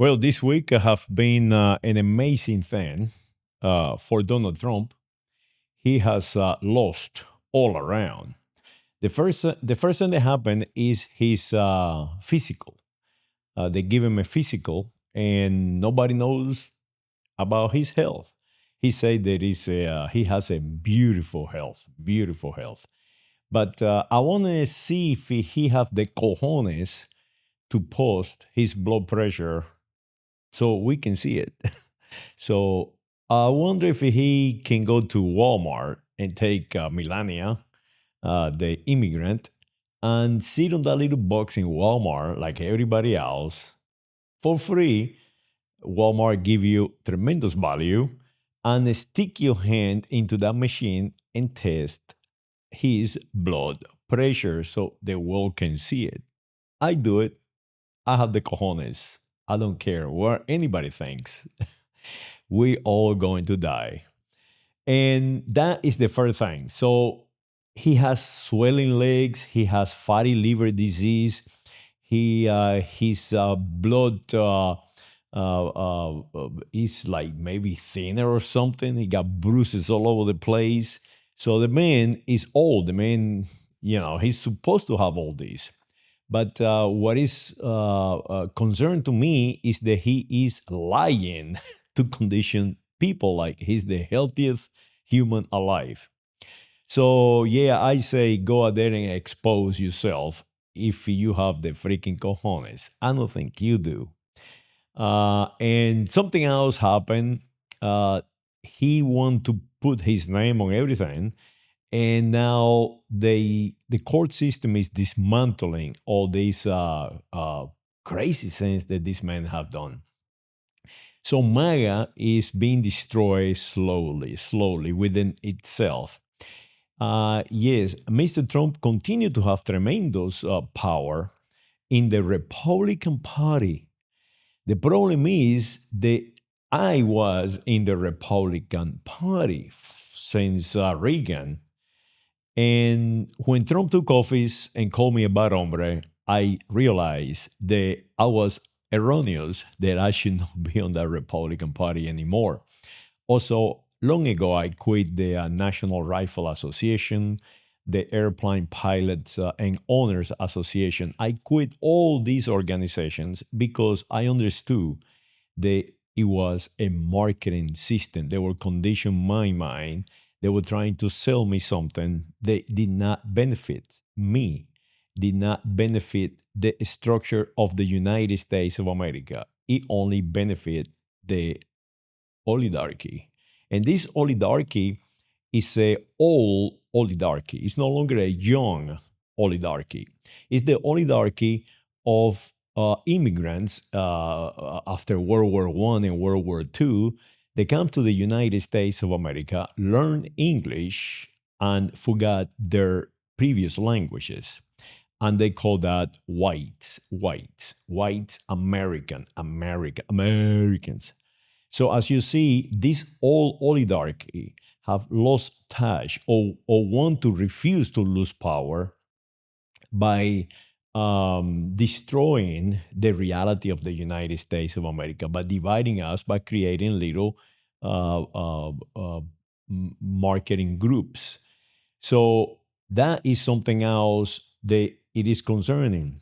Well, this week have been an amazing thing for Donald Trump. He has lost all around. The first thing that happened is his physical. They give him a physical, and nobody knows about his health. He said that he has a beautiful health. But I want to see if he have the cojones to post his blood pressure so we can see it. So I wonder if he can go to Walmart and take Melania, the immigrant, and sit on that little box in Walmart like everybody else for free. Walmart give you tremendous value and stick your hand into that machine and test his blood pressure so the world can see it. I do it. I have the cojones. I don't care what anybody thinks. We all going to die. And that is the first thing. So he has swelling legs, he has fatty liver disease, his blood is like maybe thinner or something. He got bruises all over the place. So the man is old. The man, he's supposed to have all this. But what is concern to me is that he is lying to condition people like he's the healthiest human alive. So yeah, I say go out there and expose yourself if you have the freaking cojones. I don't think you do. And something else happened. Uh, he want to put his name on everything, and now the court system is dismantling all these crazy things that this man have done. So MAGA is being destroyed slowly within itself. Yes, Mr. Trump continued to have tremendous power in the Republican Party. The problem is that I was in the Republican Party since Reagan. And when Trump took office and called me a bad hombre, I realized that I was erroneous, that I should not be on that Republican Party anymore. Also, long ago, I quit the National Rifle Association, the Airplane Pilots and Owners Association. I quit all these organizations because I understood that it was a marketing system. They were conditioning my mind. They were trying to sell me something that did not benefit me, did not benefit the structure of the United States of America. It only benefit the oligarchy. And this oligarchy is a old oligarchy. It's no longer a young oligarchy. It's the oligarchy of immigrants after World War One and World War Two. They come to the United States of America, learn English, and forgot their previous languages. And they call that whites, Americans. So as you see, this old oligarchy have lost touch or want to refuse to lose power by destroying the reality of the United States of America, by dividing us, by creating little uh, uh, uh, marketing groups. So that is something else that it is concerning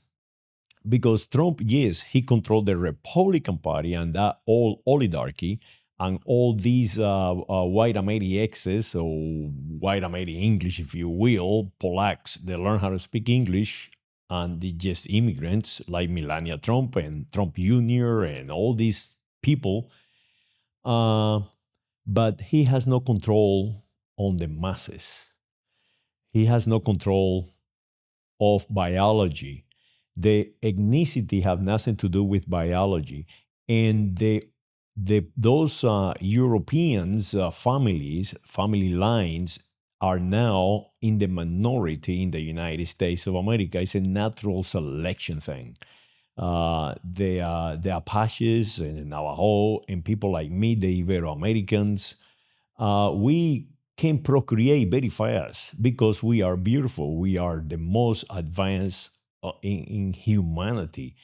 because Trump, yes, he controlled the Republican Party and that all oligarchy and all these white Americans or white American English, if you will, Polacks, they learn how to speak English and they just immigrants like Melania Trump and Trump Jr. and all these people. Uh, but he has no control on the masses. He has no control of biology. The ethnicity have nothing to do with biology, and those Europeans family lines are now in the minority in the United States of America. It's a natural selection thing. The Apaches and the Navajo and people like me, the Ibero Americans, we can procreate very fast because we are beautiful. We are the most advanced in humanity.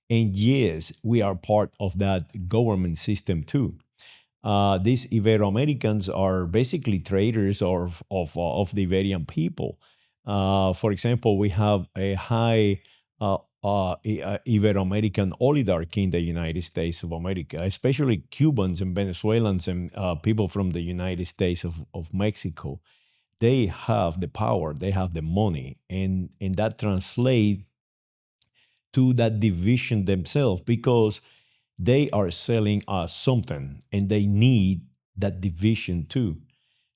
And yes, we are part of that government system too. These Ibero-Americans are basically traders of the Iberian people. For example, we have a high Ibero-American oligarchy in the United States of America, especially Cubans and Venezuelans and people from the United States of Mexico. They have the power, they have the money, and that translates to that division themselves because they are selling us something and they need that division too.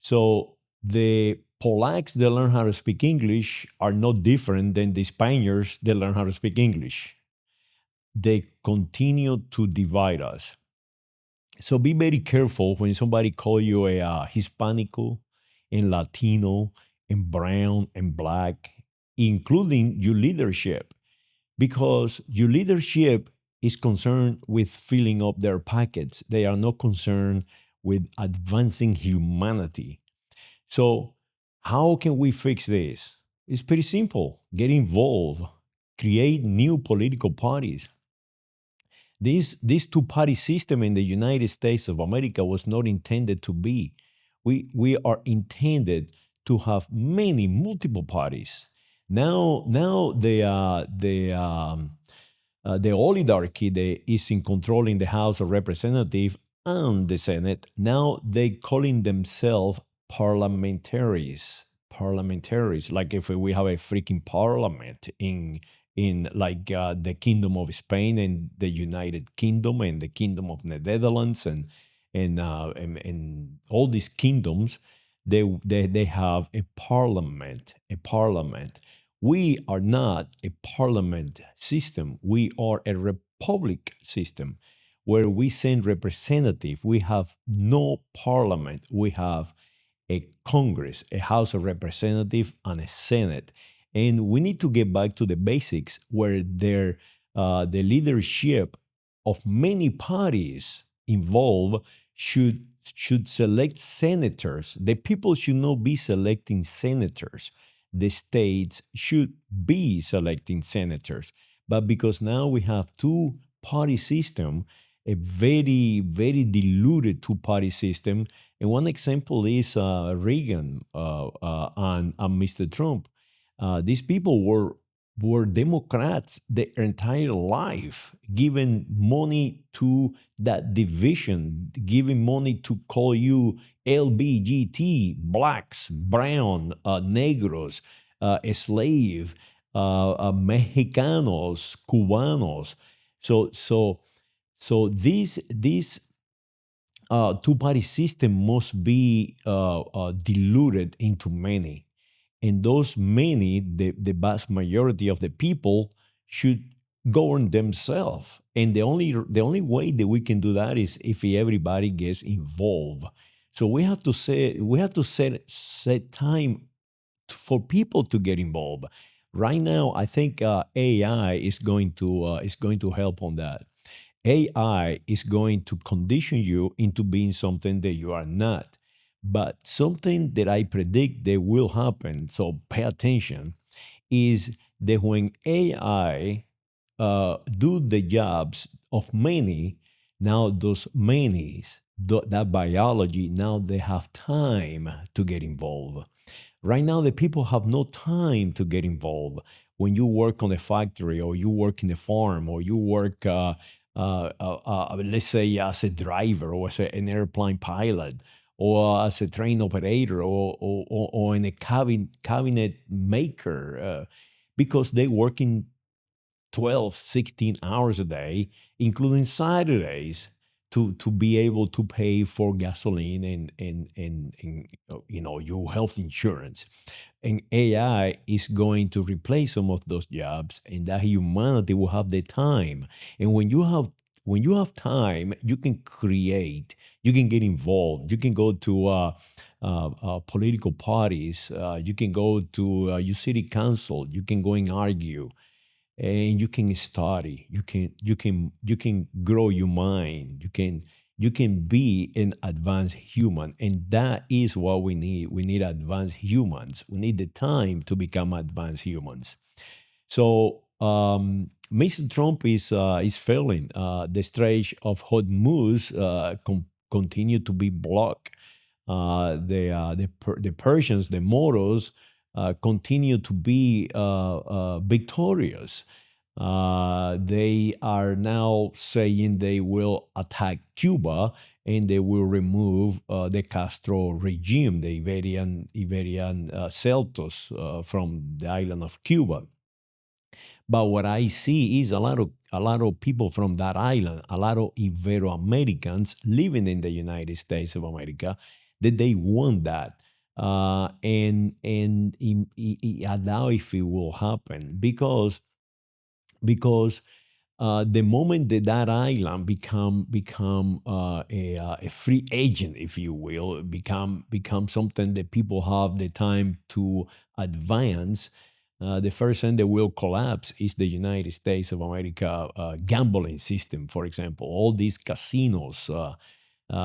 So the Polacks that learn how to speak English are no different than the Spaniards that learn how to speak English. They continue to divide us. So be very careful when somebody call you a Hispanico and Latino and brown and black, including your leadership, because your leadership is concerned with filling up their pockets. They are not concerned with advancing humanity. So, how can we fix this? It's pretty simple. Get involved, create new political parties. This two-party system in the United States of America was not intended to be. We are intended to have many multiple parties. Now the oligarchy that is in control in the House of Representatives and the Senate, now they calling themselves parliamentaries. Parliamentaries, like if we have a freaking parliament in like the Kingdom of Spain and the United Kingdom and the Kingdom of the Netherlands and all these kingdoms, they have a parliament, a parliament. We are not a parliament system. We are a republic system where we send representative. We have no parliament. We have a Congress, a House of Representatives, and a Senate. And we need to get back to the basics where the leadership of many parties involved should select senators. The people should not be selecting senators. The states should be selecting senators. But because now we have two-party system, a very, very diluted two-party system, and one example is Reagan and Mr. Trump. These people were Democrats their entire life, giving money to that division, giving money to call you LBGT, blacks, brown, negros, slave, Mexicanos, Cubanos. So this two-party system must be diluted into many, and those many, the vast majority of the people, should govern themselves. And the only way that we can do that is if everybody gets involved. So we have to set time for people to get involved. Right now, I think AI is going to help on that. AI is going to condition you into being something that you are not. But something that I predict that will happen, so pay attention, is that when AI do the jobs of many, now those many, that biology, now they have time to get involved. Right now, the people have no time to get involved. When you work on a factory, or you work in a farm, or you work, let's say, as a driver, or as an airplane pilot, or as a train operator, or in a cabinet maker, because they work in 12, 16 hours a day, including Saturdays, to be able to pay for gasoline and your health insurance. And AI is going to replace some of those jobs, and that humanity will have the time. And when you have time, you can create, you can get involved, you can go to political parties, you can go to your city council, you can go and argue, and you can study, you can grow your mind, you can be an advanced human, and that is what we need advanced humans, we need the time to become advanced humans. So Mr. Trump is failing. The Strait of Hormuz continue to be blocked. The Persians, the Moros, continue to be victorious. They are now saying they will attack Cuba and they will remove the Castro regime, the Iberian Celtos from the island of Cuba. But what I see is a lot of people from that island, a lot of Ibero Americans living in the United States of America, that they want that. I doubt if it will happen because the moment that that island become a free agent, if you will, become something that people have the time to advance. The first thing that will collapse is the United States of America gambling system, for example. All these casinos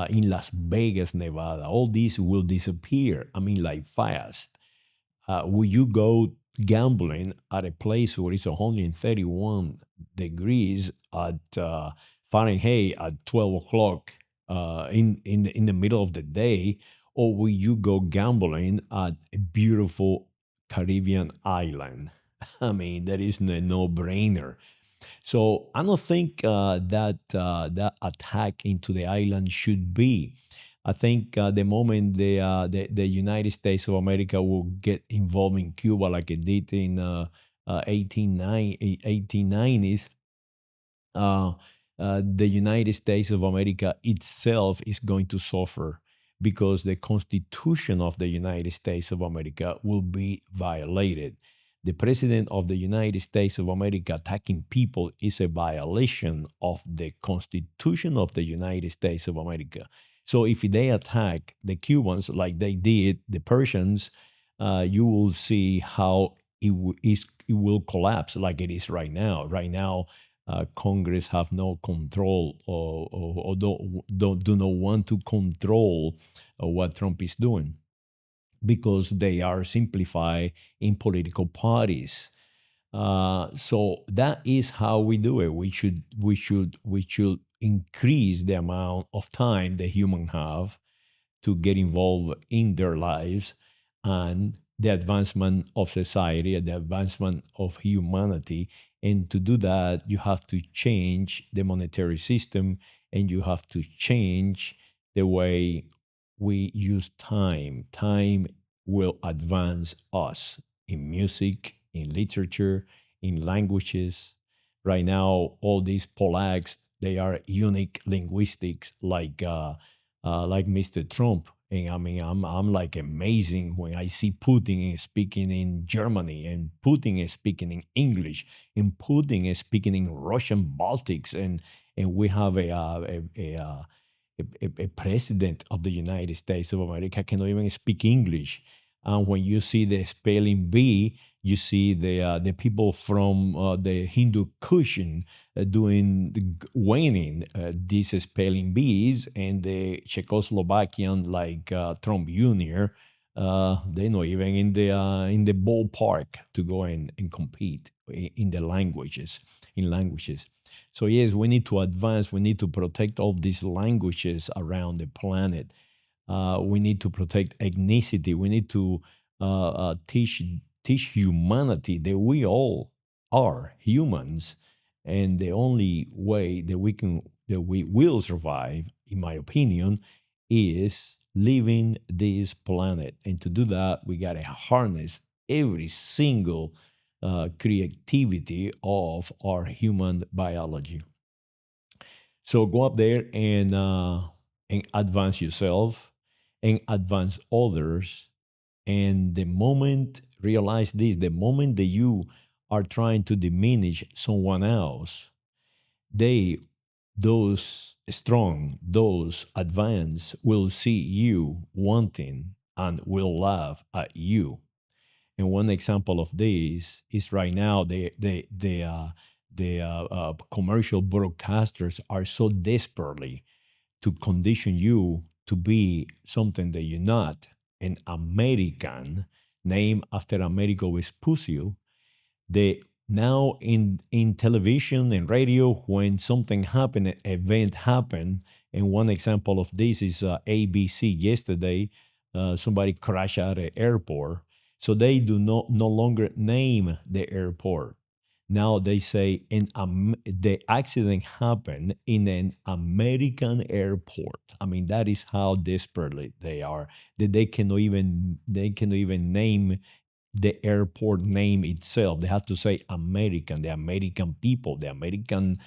in Las Vegas, Nevada, all these will disappear. I mean, like fast. Will you go gambling at a place where it's 131 degrees at Fahrenheit at 12 o'clock in the middle of the day, or will you go gambling at a beautiful Caribbean island? I mean, that is a no-brainer. So I don't think that attack into the island should be. I think the moment the United States of America will get involved in Cuba like it did in 1890s, uh, the United States of America itself is going to suffer because the Constitution of the United States of America will be violated. The President of the United States of America attacking people is a violation of the Constitution of the United States of America. So if they attack the Cubans like they did the Persians, you will see how it will collapse like it is right now. Right now, Congress have no control or do not want to control what Trump is doing because they are simplified in political parties. So that is how we do it. We should increase the amount of time the human have to get involved in their lives and the advancement of society, the advancement of humanity. And to do that, you have to change the monetary system and you have to change the way we use time. Time will advance us in music, in literature, in languages. Right now, all these Polacks, they are unique linguistics like Mr. Trump. And I mean, I'm like amazing when I see Putin speaking in Germany and Putin is speaking in English and Putin is speaking in Russian Baltics and we have a president of the United States of America cannot even speak English. And when you see the spelling bee, you see the people from the Hindu Kush doing winning these spelling bees, and the Czechoslovakian like Trump Jr. They're not even in the ballpark to go and compete in the languages in languages. So yes, we need to advance. We need to protect all these languages around the planet. We need to protect ethnicity. We need to teach humanity that we all are humans, and the only way that we will survive, in my opinion, is living this planet. And to do that, we gotta harness every single creativity of our human biology. So go up there and advance yourself and advance others. And the moment realize this, the moment that you are trying to diminish someone else, they those strong, those advanced will see you wanting and will laugh at you. And one example of this is right now the commercial broadcasters are so desperately to condition you to be something that you're not, an American named after Amerigo Vespucci. They Now in television and radio, when something happen, an event happen, and one example of this is ABC yesterday. Somebody crashed at an airport, so they do not no longer name the airport. Now they say the accident happened in an American airport. I mean, that is how desperately they are, that they cannot even name the airport name itself. They have to say American, the American people, the American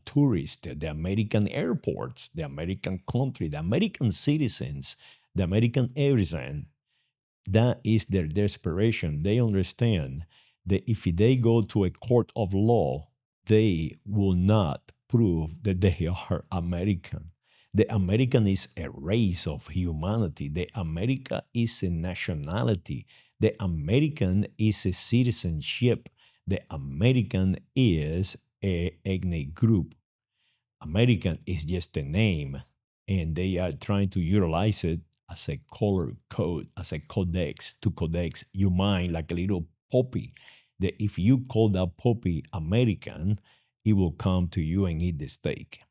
tourists, the American airports, the American country, the American citizens, the American everything. That is their desperation. They understand that if they go to a court of law, they will not prove that they are American. The American is a race of humanity. The America is a nationality. The American is a citizenship. The American is a ethnic group. American is just a name, and they are trying to utilize it as a color code, as a codex to codex your mind like a little puppy. That if you call that puppy American, it will come to you and eat the steak.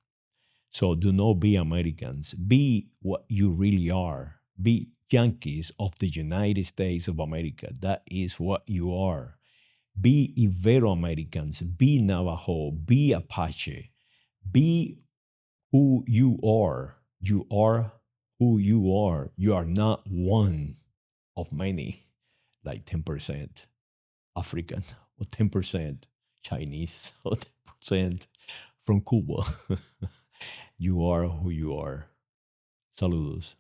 So do not be Americans. Be what you really are. Be Yankees of the United States of America. That is what you are. Be Ibero Americans. Be Navajo. Be Apache. Be who you are. You are who you are. You are not one of many, like 10% African or 10% Chinese or 10% from Cuba. You are who you are. Saludos.